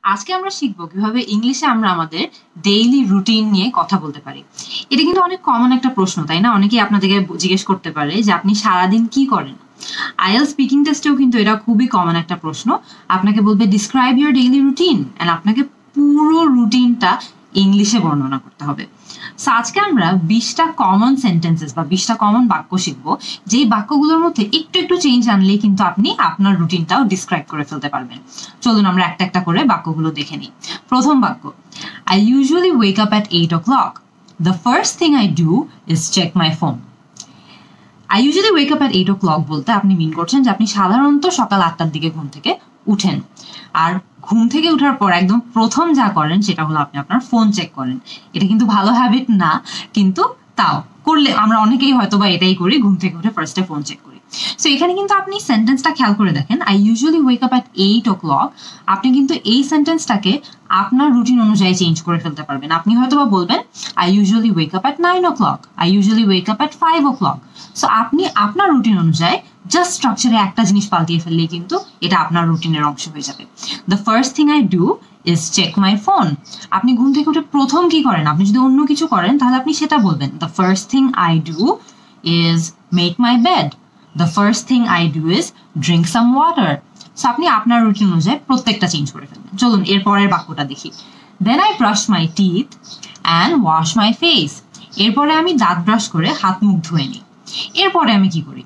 আজকে আমরা শিখবো কিভাবে ইংলিশে আমরা আমাদের ডেইলি রুটিন নিয়ে কথা বলতে পারি। এটা কিন্তু অনেক কমন একটা প্রশ্ন, তাই না? অনেকেই আপনাদেরকে জিজ্ঞেস করতে পারে যে আপনি সারাদিন কি করেন। আইএলটিএস স্পিকিং টেস্টেও কিন্তু এটা খুবই কমন একটা প্রশ্ন। আপনাকে বলবে describe your daily routine, and আপনাকে পুরো রুটিনটা ইংলিশে বর্ণনা করতে হবে। সো আজকে আমরা 20টা কমন সেন্টেন্সেস বা 20টা কমন বাক্য শিখবো, যেই বাক্যগুলোর মধ্যে একটু একটু চেঞ্জ আনলেই কিন্তু আপনি আপনার রুটিনটাও ডিসক্রাইব করে ফেলতে পারবেন। চলুন আমরা একটা একটা করে বাক্যগুলো দেখে নিই। প্রথম বাক্য, I usually wake up at 8 o'clock. The first thing I do is check my phone. I usually wake up at 8 o'clock বলতে আপনি মিন করছেন যে আপনি সাধারণত সকাল 8টার দিকে ঘুম থেকে উঠেন, আর ঘুম থেকে ওঠার পর একদম প্রথম যা করেন সেটা হলো আপনি আপনার ফোন চেক করেন। এটা কিন্তু ভালো হ্যাবিট না, কিন্তু তাও করলে আমরা অনেকেই হয়তো বা এটাই করি, ঘুম থেকে উঠে ফার্স্টে ফোন চেক করি। সো এখানে কিন্তু আপনি সেন্টেন্সটা খেয়াল করে দেখেন, I usually wake up at 8 o'clock। আপনি কিন্তু এই সেন্টেন্সটাকে আপনার রুটিন অনুযায়ী চেঞ্জ করে ফেলতে পারবেন। আপনি হয়তো বা বলবেন I usually wake up at 9 o'clock, I usually wake up at 5 o'clock। So আপনি আপনার রুটিন অনুযায়ী জাস্ট স্ট্রাকচারে একটা জিনিস পাল্টিয়ে ফেললেই কিন্তু এটা আপনার রুটিনের অংশ হয়ে যাবে। The first thing I do is check my phone. আপনি ঘুম থেকে উঠে প্রথম কি করেন? আপনি যদি অন্য কিছু করেন তাহলে আপনি সেটা বলবেন, the first thing I do is make my bed, the first thing I do is drink some water. So আপনি আপনার রুটিন অনুযায়ী প্রত্যেকটা চেঞ্জ করে ফেলবেন। চলুন এর পরের বাক্যটা দেখি। Then I brush my teeth and wash my face. এরপরে আমি দাঁত ব্রাশ করে হাত মুখ ধুয়ে নিই। এরপরে আমি কি করি?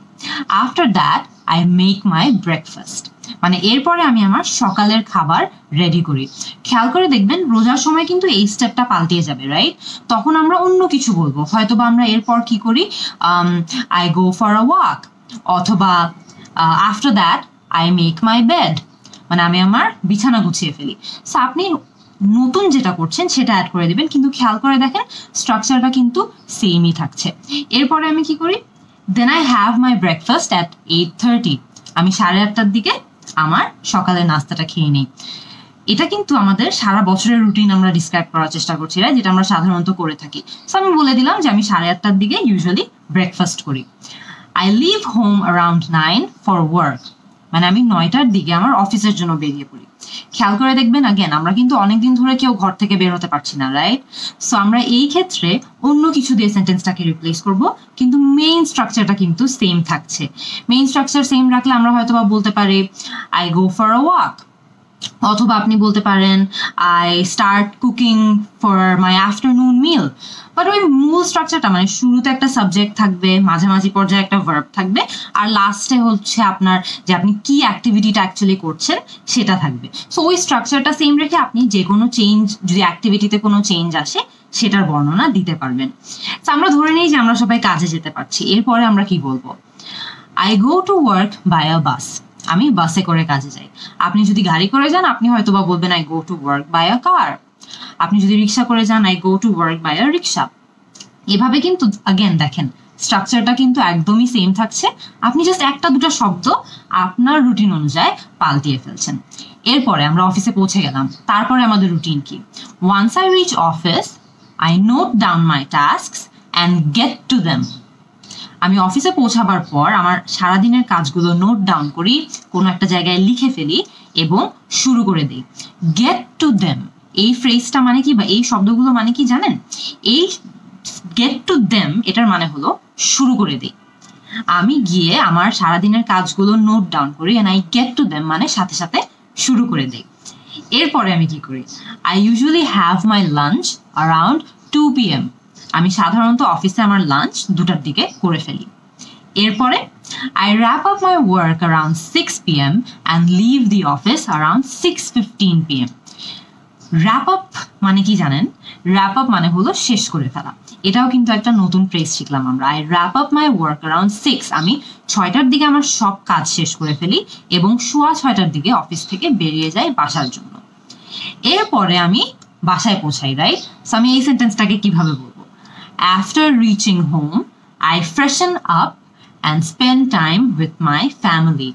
After that I make my breakfast. মানে এরপরে আমি আমার সকালের খাবার রেডি করি। খেয়াল করে দেখবেন রোজার সময় কিন্তু এই স্টেপটা পাল্টিয়ে যাবে, রাইট? তখন আমরা অন্য কিছু বলবো, হয়তো বা আমরা এরপর কি করি, I go for a walk, অথবা after that I make my bed, মানে আমি আমার বিছানা গুছিয়ে ফেলি। সো আপনি নতুন যেটা করছেন সেটা অ্যাড করে দিবেন, কিন্তু খেয়াল করে দেখেন স্ট্রাকচারটা কিন্তু সেমই থাকছে। এরপরে আমি কি করি? Then I have my breakfast at 8:30। আমি 8:30টার দিকে আমার সকালের নাস্তাটা খেয়ে নিই। এটা কিন্তু আমাদের সারা বছরের রুটিন আমরা ডিসক্রাইব করার চেষ্টা করছি, যেটা আমরা সাধারণত করে থাকি। সো আমি বলে দিলাম যে আমি 8:30টার দিকে ইউজুয়ালি ব্রেকফাস্ট করি। I leave home around 9 for work. মানে আমি 9টার দিকে আমার অফিসের জন্য বেরিয়ে পড়ি। খেয়াল করে দেখবেন, আগেন আমরা কিন্তু অনেকদিন ধরে কেউ ঘর থেকে বের হতে পারছি না, রাইট? সো আমরা এই ক্ষেত্রে অন্য কিছু দিয়ে সেন্টেন্সটাকে রিপ্লেস করব, কিন্তু মেইন স্ট্রাকচারটা কিন্তু সেম থাকছে। মেইন স্ট্রাকচার সেম রাখলে আমরা হয়তো বা বলতে পারি I go for a walk, অথবা আপনি বলতে পারেন I start cooking for my afternoon meal. But ওই মূল স্ট্রাকচারটা, মানে শুরুতে একটা সাবজেক্ট থাকবে, মাঝামাঝি পর্যায়ে একটা ভার্ব থাকবে, আর লাস্টে হচ্ছে আপনার যে আপনি কি অ্যাক্টিভিটিটা অ্যাকচুয়ালি করছেন সেটা থাকবে। সো ওই স্ট্রাকচারটা সেম রেখে আপনি যে কোনো চেঞ্জ, যদি অ্যাক্টিভিটিতে কোনো চেঞ্জ আসে সেটার বর্ণনা দিতে পারবেন। তো আমরা ধরে নিই যে আমরা সবাই কাজে যেতে পারছি। এরপরে আমরা কি বলবো? I go to work by a bus. আমি বাসে করে কাজে যাই। আপনি যদি গাড়ি করে যান আপনি হয়তো বা বলবেন I go to work by a car. আপনি যদি রিক্সা করে যান I go to work by a rickshaw. এভাবে কিন্তু আগেন দেখেন স্ট্রাকচারটা কিন্তু একদমই সেম থাকছে। আপনি জাস্ট একটা দুটো শব্দ আপনার রুটিন অনুযায়ী পাল্টিয়ে ফেলছেন। এরপরে আমরা অফিসে পৌঁছে গেলাম। তারপরে আমাদের রুটিন কি? Once I reach office I note down my tasks and get to them. আমি অফিসে পৌঁছাবার পর আমার সারাদিনের কাজগুলো নোট ডাউন করি, কোনো একটা জায়গায় লিখে ফেলি এবং শুরু করে দিই। গেট টু দেম, এই ফ্রেজটা মানে কি, বা এই শব্দগুলো মানে কি জানেন? এই গেট টু দেম এটার মানে হলো শুরু করে দিই। আমি গিয়ে আমার সারাদিনের কাজগুলো নোট ডাউন করি, and I get to them মানে সাথে সাথে শুরু করে দিই। এরপরে আমি কি করি? I usually have my lunch around 2 PM। আমি সাধারণত অফিসে আমার লাঞ্চ 2টার দিকে করে ফেলি। এরপরে I wrap up my work around 6 PM and leave the office around 6:15 PM। Wrap up মানে কি জানেন? র্যাপ আপ মানে হলো শেষ করে ফেলা। এটাও কিন্তু একটা নতুন ফ্রেজ শিখলাম আমরা। I wrap up my work around 6। আমি 6টার দিকে আমার সব কাজ শেষ করে ফেলি এবং 6:15টার দিকে অফিস থেকে বেরিয়ে যাই বাসার জন্য। এরপরে আমি বাসায় পৌঁছাই, রাইট? সো আমি এই সেন্টেন্সটাকে কিভাবে বলবো? After reaching home I ফ্রেশন up and spend time with my family.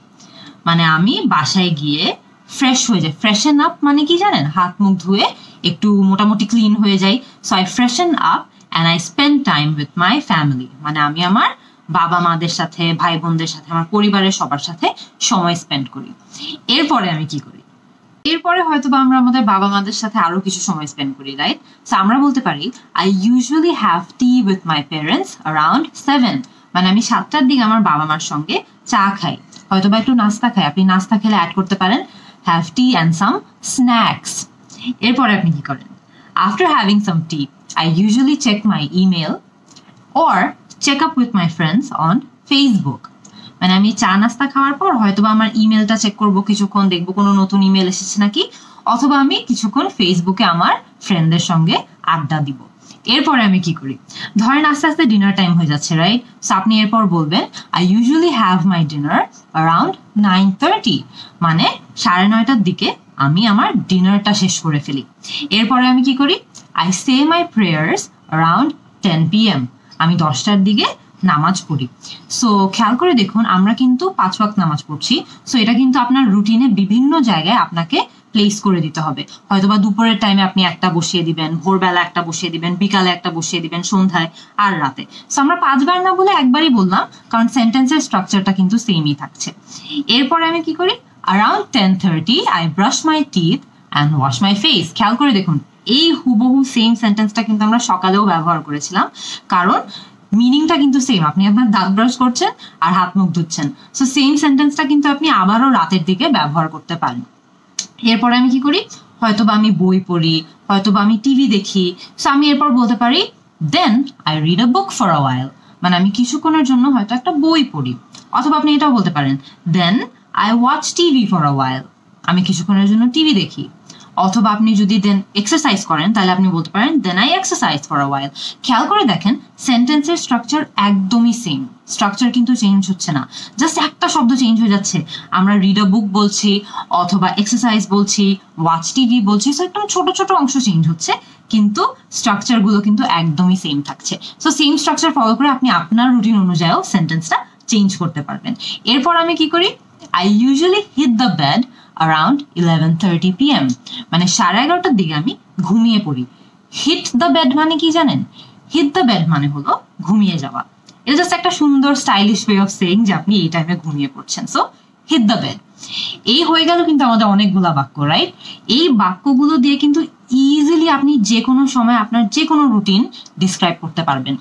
মানে আমি বাসায় গিয়ে ফ্রেশ হয়ে যাই। ফ্রেশন আপ মানে কি জানেন? হাত মুখ ধুয়ে একটু মোটামুটি ক্লিন হয়ে যাই। So I ফ্রেশন up and I spend time with my family. মানে আমি আমার বাবা মাদের সাথে, ভাই বোনদের সাথে, আমার পরিবারের সবার সাথে সময় স্পেন্ড করি। এরপরে আমি কি করি? এরপরে হয়তো বা আমরা আমাদের বাবা মাদের সাথে আরো কিছু সময় স্পেন্ড করি, রাইট? সো আমরা বলতে পারি I usually have tea with my parents around 7, মানে আমি 7টার দিকে আমার বাবা মার সঙ্গে চা খাই, হয়তো বা একটু নাস্তা খাই। আপনি নাস্তা খেলে অ্যাড করতে পারেন have tea and some snacks. এরপরে আপনি কি করেন? After having some tea I usually check my email or check up with my friends on Facebook. মানে আমি চা নাস্তা খাওয়ার পর হয়তো বা আমার ইমেলটা চেক করবো, কিছুক্ষণ দেখবো কোনো নতুন ইমেল এসেছে নাকি, অথবা আমি কিছুক্ষণ ফেসবুকে আমার ফ্রেন্ডদের সঙ্গে আড্ডা দিব। এরপরে আমি কি করি? ধরেন আস্তে আস্তে ডিনার টাইম হয়ে যাচ্ছে, রাইট? সো আপনি এরপর বলবেন I usually have my dinner around 9:30, মানে 9:30টার দিকে আমি আমার ডিনারটা শেষ করে ফেলি। এরপরে আমি কি করি? I say my prayers around 10 PM, আমি 10টার দিকে নামাজ পড়ি। সো খেয়াল করে দেখুন আমরা কিন্তু 5 ওয়াক্ত নামাজ পড়ছি। সো এটা কিন্তু আপনার রুটিনে বিভিন্ন জায়গায় আপনাকে প্লেস করে দিতে হবে। হয়তোবা দুপুরের টাইমে আপনি একটা বসিয়ে দিবেন, ভোরবেলা একটা বসিয়ে দিবেন, বিকালে একটা বসিয়ে দিবেন, সন্ধ্যায় আর রাতে। সো আমরা 5 বার না বলে একবারই বললাম, কারণ সেন্টেন্সের স্ট্রাকচারটা কিন্তু সেমই থাকছে। এরপরে আমি কি করি? Around 10:30 I brush my teeth and wash my face. খেয়াল করে দেখুন এই হুবহু সেম সেন্টেন্সটা কিন্তু আমরা সকালেও ব্যবহার করেছিলাম, কারণ মিনিংটা কিন্তু সেম। আপনি আপনার দাঁত ব্রাশ করছেন আর হাত মুখ ধুচ্ছেন, সো সেম সেন্টেন্সটা কিন্তু আপনি আবারও রাতের দিকে ব্যবহার করতে পারেন। এরপরে আমি কি করি? হয়তোবা আমি বই পড়ি, হয়তোবা আমি টিভি দেখি। সো আমি এরপর বলতে পারি then I read a book for a while, মানে আমি কিছুক্ষণের জন্য হয়তো একটা বই পড়ি। অথবা আপনি এটাও বলতে পারেন then I watch TV for a while, আমি কিছুক্ষণের জন্য টিভি দেখি। অথবা আপনি যদি দেন এক্সারসাইজ করেন তাহলে আপনি বলতে পারেন then I exercise for a while. খেয়াল করে দেখেন সেন্টেন্সের স্ট্রাকচার একদমই সেম, স্ট্রাকচার কিন্তু চেঞ্জ হচ্ছে না, জাস্ট একটা শব্দ চেঞ্জ হয়ে যাচ্ছে। আমরা রিড আ বুক বলছি, অথবা এক্সারসাইজ বলছি, ওয়াচ টিভি বলছি, সো একদম ছোট ছোট অংশ চেঞ্জ হচ্ছে, কিন্তু স্ট্রাকচারগুলো কিন্তু একদমই সেম থাকছে। সো সেম স্ট্রাকচার ফলো করে আপনি আপনার রুটিন অনুযায়ীও সেন্টেন্সটা চেঞ্জ করতে পারবেন। এরপর আমি কি করি? I usually hit the bed around 11:30 PM, মানে 11:30টার দিকে আমি ঘুমিয়ে পড়ি। হিট দ্য বেড মানে কি জানেন? হিট দ্য বেড মানে হলো ঘুমিয়ে যাওয়া। এটা জাস্ট একটা সুন্দর স্টাইলিশ ওয়ে অফ সেইং যে আপনি এই টাইমে ঘুমিয়ে পড়ছেন। So hit the bed. এই হয়ে গেল কিন্তু আমাদের অনেকগুলা বাক্য, রাইট? এই বাক্যগুলো দিয়ে কিন্তু ইজিলি আপনি যে কোনো সময় আপনার যে কোনো রুটিন ডিসক্রাইব করতে পারবেন।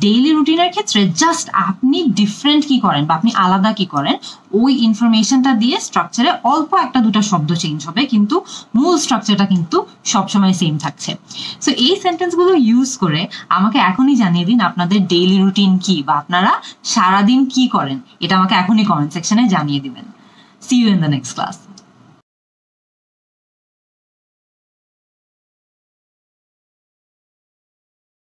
ডেইলি রুটিনের ক্ষেত্রে জাস্ট আপনি ডিফারেন্ট কি করেন বা আপনি আলাদা কি করেন, ওই ইনফরমেশনটা দিয়ে স্ট্রাকচারে অল্প একটা দুটো শব্দ চেঞ্জ হবে, কিন্তু মূল স্ট্রাকচারটা কিন্তু সবসময় সেম থাকছে। সো এই সেন্টেন্সগুলো ইউজ করে আমাকে এখনই জানিয়ে দিন আপনাদের ডেইলি রুটিন কি, বা আপনারা সারাদিন কি করেন, এটা আমাকে এখনই কমেন্ট সেকশনে জানিয়ে দিবেন। See you in the next class.